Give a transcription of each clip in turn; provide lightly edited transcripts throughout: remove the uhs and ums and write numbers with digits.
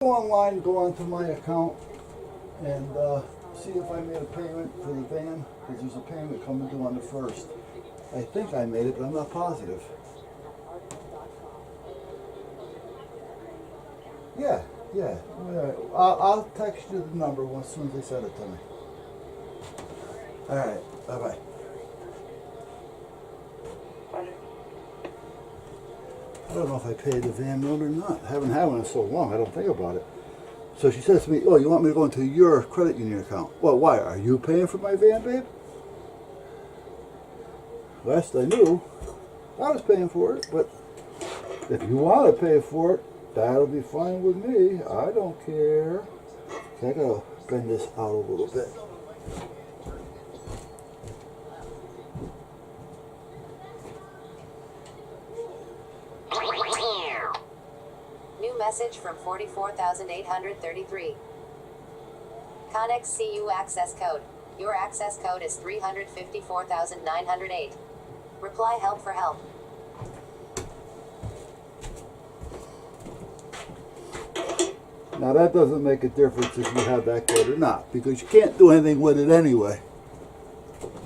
Go online, go onto my account, and see if I made a payment for the van, because there's a payment coming due on the 1st. I think I made it, but I'm not positive. Yeah. I'll text you the number as soon as they send it to me. All right, bye-bye. I don't know if I paid the van note or not. I haven't had one in so long, I don't think about it. So she says to me, oh, you want me to go into your credit union account? Well, why? Are you paying for my van, babe? Last I knew, I was paying for it, but if you want to pay for it, that'll be fine with me. I don't care. Okay, I gotta bend this out a little bit. New message from 44,833. Connex CU access code. Your access code is 354,908. Reply help for help. Now that doesn't make a difference if you have that code or not, because you can't do anything with it anyway.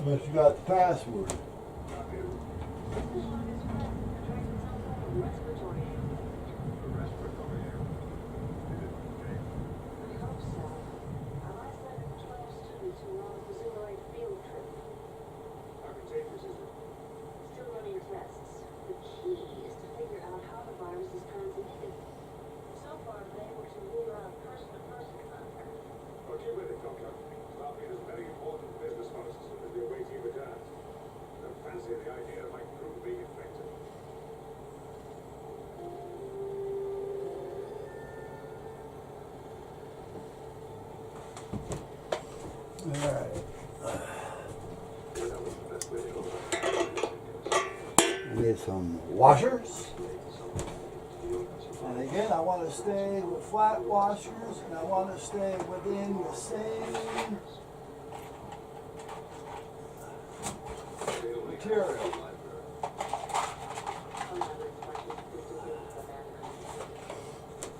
Unless you got the password. Alright. I need some washers. And again, I want to stay with flat washers, and I want to stay within the same material.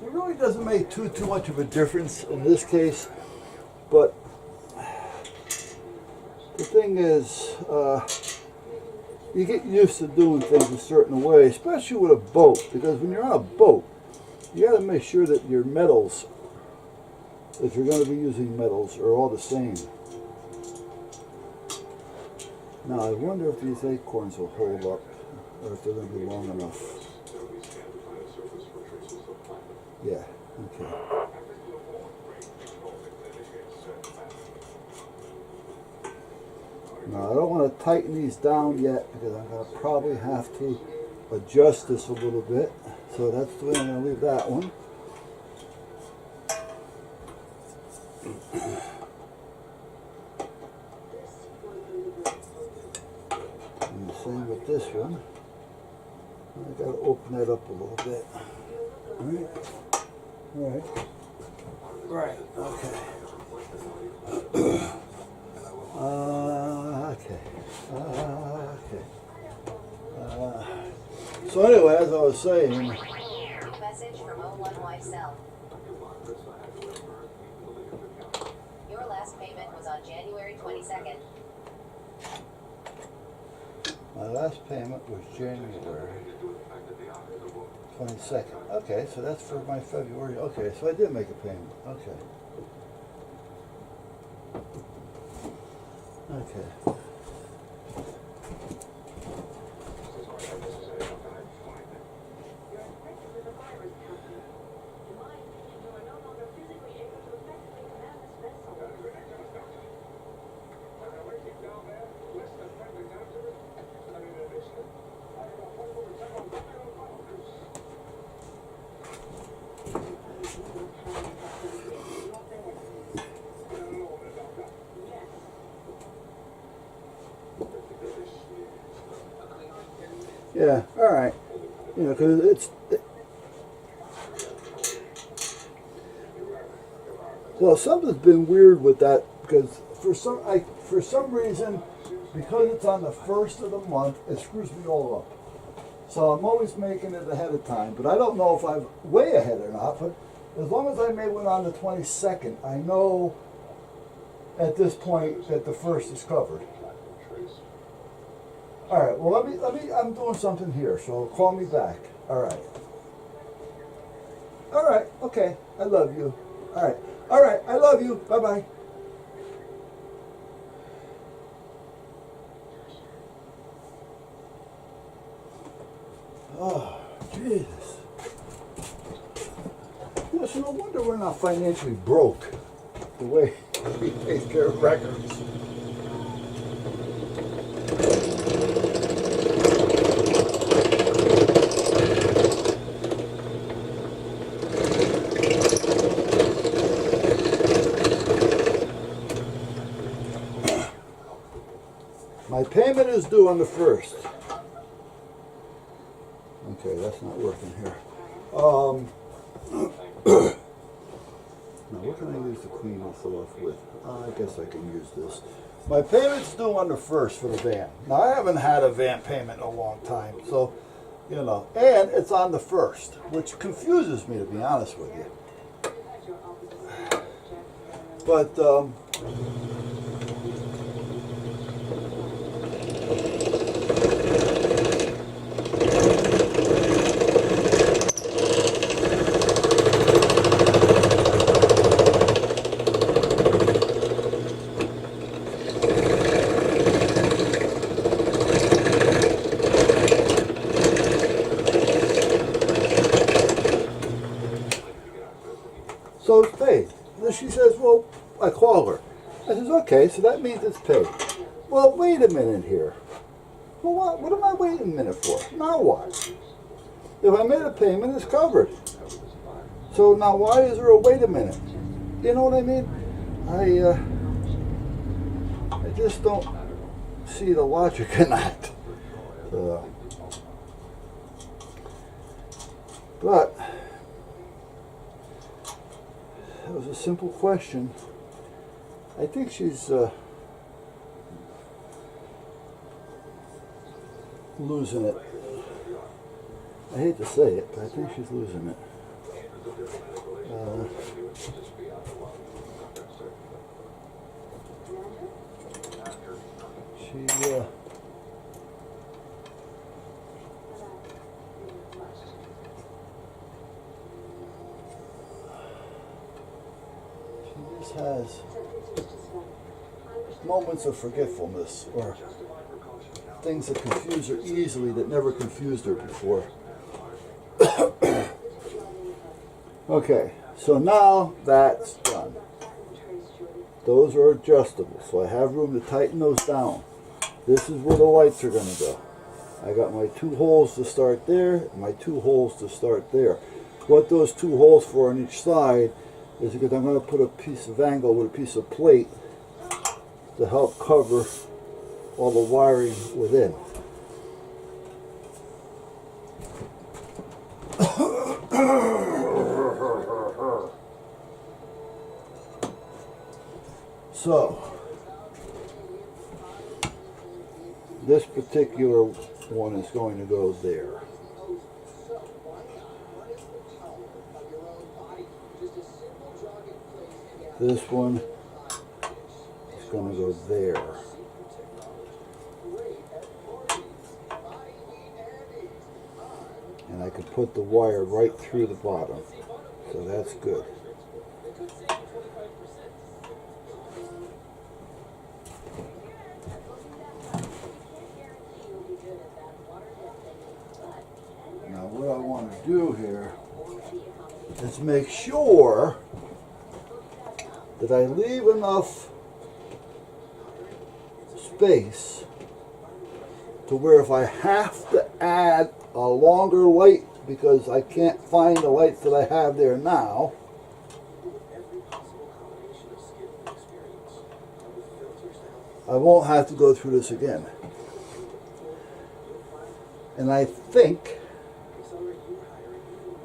It really doesn't make too much of a difference in this case, but the thing is, you get used to doing things a certain way, especially with a boat, because when you're on a boat, you got to make sure that your metals, if you're going to be using metals, are all the same. Now, I wonder if these acorns will hold up, or if they're going to be long enough. Yeah, okay. Now, I don't want to tighten these down yet, because I'm going to probably have to adjust this a little bit. So that's the way I'm going to leave that one. And the same with this one. I got to open that up a little bit. Alright. Right, okay. So anyway, as I was saying, Message from 01YCell. Your last payment was on January 22nd. My last payment was January 22nd. Okay, so that's for my February. Okay, so I did make a payment. Okay. Okay. Yeah, all right. You know, because well, something's been weird with that, because for some reason, because it's on the 1st of the month, it screws me all up. So I'm always making it ahead of time, but I don't know if I'm way ahead or not. But As long as I made one on the 22nd, I know at this point that the 1st is covered. All right, well, I'm doing something here, so call me back. All right. All right, okay, I love you. All right, I love you. Bye-bye. Oh, Jesus. You know, so no wonder we're not financially broke the way he takes care of records. My payment is due on the 1st. Okay, that's not working here. Now, what can I use to clean this off with? I guess I can use this. My payment's due on the 1st for the van. Now, I haven't had a van payment in a long time, so, you know, and it's on the 1st, which confuses me, to be honest with you. But, so it's paid. And then she says, well, I call her. I says, okay, so that means it's paid. Well, wait a minute here. Well, what am I waiting a minute for? Now what? If I made a payment, it's covered. So now why is there a wait a minute? You know what I mean? I just don't see the logic in that. But it was a simple question. I think she's losing it. I hate to say it, but I think she's losing it. She just has moments of forgetfulness or things that confuse her easily that never confused her before. Okay, so now that's done. Those are adjustable, so I have room to tighten those down. This is where the lights are going to go. I got my 2 holes to start there, and my 2 holes to start there. What those 2 holes for on each side is because I'm going to put a piece of angle with a piece of plate to help cover all the wiring within. So, this particular one is going to go there. This one is going to go there. And I could put the wire right through the bottom. So that's good. Now what I want to do here is make sure that I leave enough space to where if I have to add a longer light because I can't find the lights that I have there now, I won't have to go through this again. And I think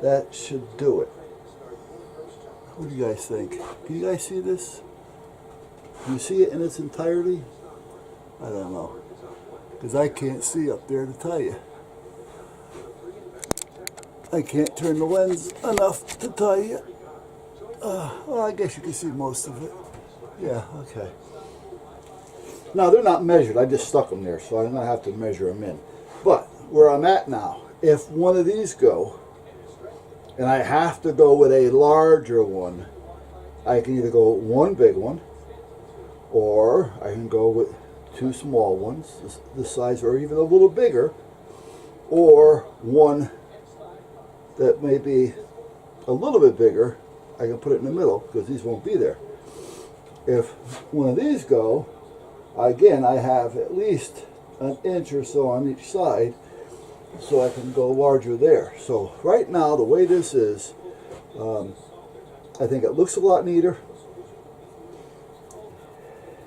that should do it. What do you guys think? Can you guys see this? Can you see it in its entirety? I don't know. Because I can't see up there to tell you. I can't turn the lens enough to tell you. Well, I guess you can see most of it. Yeah, okay. Now, they're not measured. I just stuck them there, so I'm going to have to measure them in. But where I'm at now, if one of these go, and I have to go with a larger one, I can either go with one big one, or I can go with two small ones, this size, or even a little bigger, or one that may be a little bit bigger. I can put it in the middle because these won't be there. If one of these go, again, I have at least an inch or so on each side, so I can go larger there. So right now, the way this is, I think it looks a lot neater,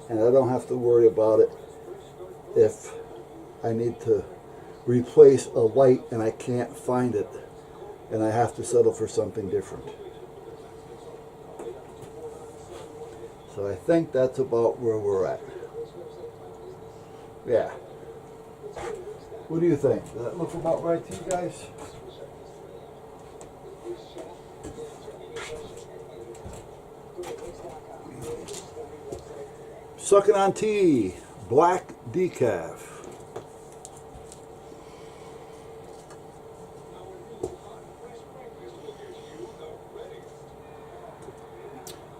and I don't have to worry about it if I need to replace a light and I can't find it and I have to settle for something different. So I think that's about where we're at. Yeah. What do you think? Does that look about right to you guys? Sucking on Tea, black decaf.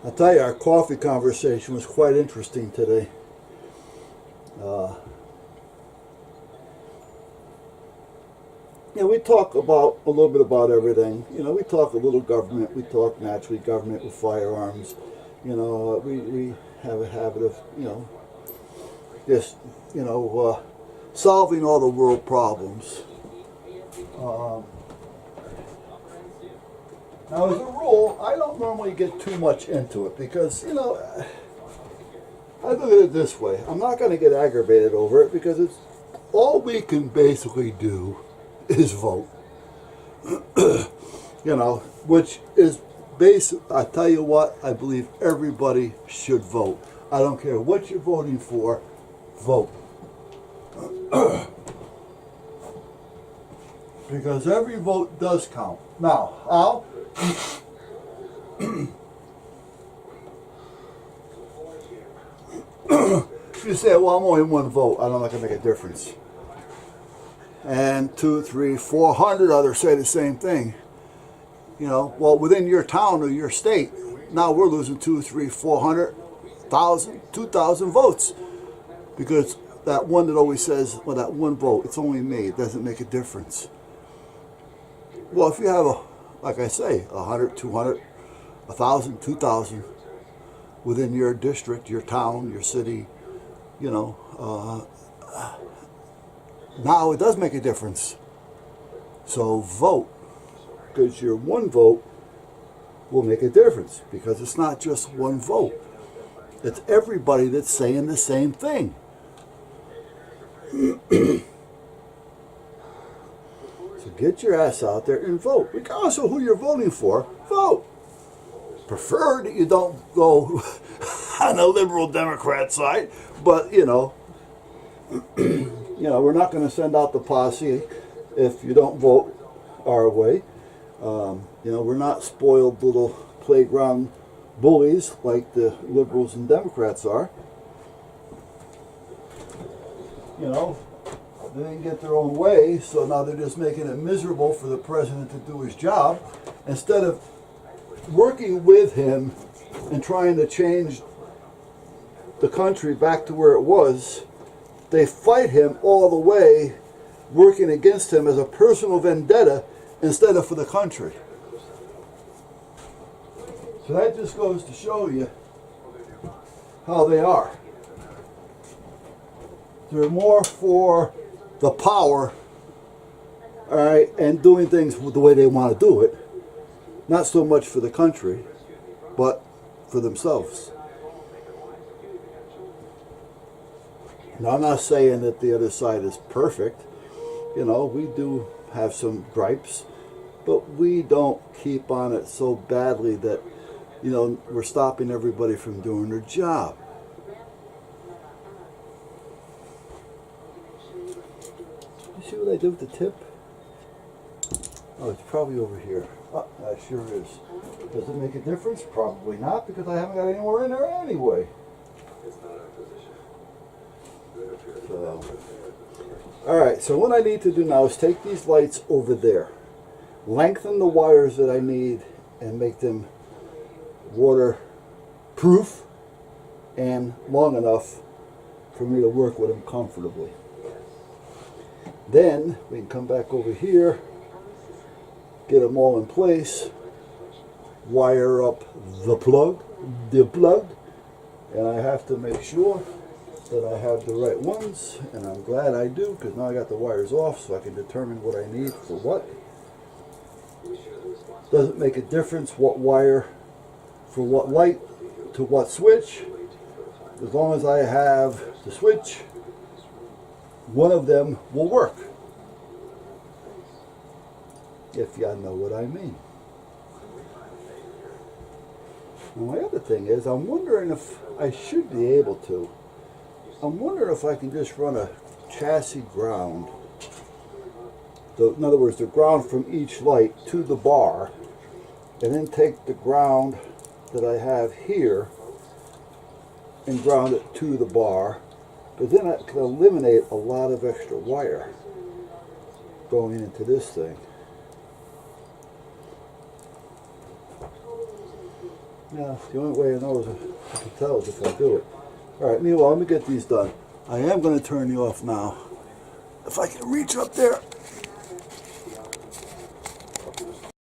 I'll tell you, our coffee conversation was quite interesting today. We talk about a little bit about everything. We talk a little government. We talk naturally government with firearms. We have a habit of, just, solving all the world problems. Now, as a rule, I don't normally get too much into it because, I look at it this way. I'm not going to get aggravated over it because it's all we can basically do is vote. Which is basic. I tell you what, I believe everybody should vote. I don't care what you're voting for, vote. Because every vote does count. Now, how? You say, well, I'm only one vote. I don't know if I can make a difference. And 2, 3, 400 others say the same thing. Well, within your town or your state, now we're losing 2, 3, 400, 1,000, 2,000 votes. Because that one that always says, well, that one vote, it's only me. It doesn't make a difference. Well, if you have like I say, 100, 200, 1,000, 2,000 within your district, your town, your city, now it does make a difference. So vote, because your one vote will make a difference, because it's not just one vote. It's everybody that's saying the same thing. So get your ass out there and vote. Regardless of who you're voting for, vote. Prefer that you don't go on the liberal Democrat side, but we're not going to send out the posse if you don't vote our way. We're not spoiled little playground bullies like the liberals and Democrats are. They didn't get their own way, so now they're just making it miserable for the president to do his job. Instead of working with him and trying to change the country back to where it was, they fight him all the way, working against him as a personal vendetta instead of for the country. So that just goes to show you how they are. They're more for the power, all right, and doing things the way they want to do it. Not so much for the country, but for themselves. Now, I'm not saying that the other side is perfect. We do have some gripes, but we don't keep on it so badly that, we're stopping everybody from doing their job. You see what I did with the tip? Oh, it's probably over here. Oh, that sure is. Does it make a difference? Probably not, because I haven't got anywhere in there anyway. So, alright, so what I need to do now is take these lights over there, lengthen the wires that I need, and make them waterproof and long enough for me to work with them comfortably. Then we can come back over here, get them all in place, wire up the plug, and I have to make sure that I have the right ones, and I'm glad I do, because now I got the wires off so I can determine what I need for what. Doesn't make a difference what wire for what light to what switch. As long as I have the switch, one of them will work. If y'all know what I mean. And my other thing is, I'm wondering if I should be able to. I'm wondering if I can just run a chassis ground. In other words, the ground from each light to the bar, and then take the ground that I have here and ground it to the bar, because then I can eliminate a lot of extra wire going into this thing. Yeah, the only way I know is I can tell is if I do it. Alright, meanwhile, let me get these done. I am going to turn you off now. If I can reach up there.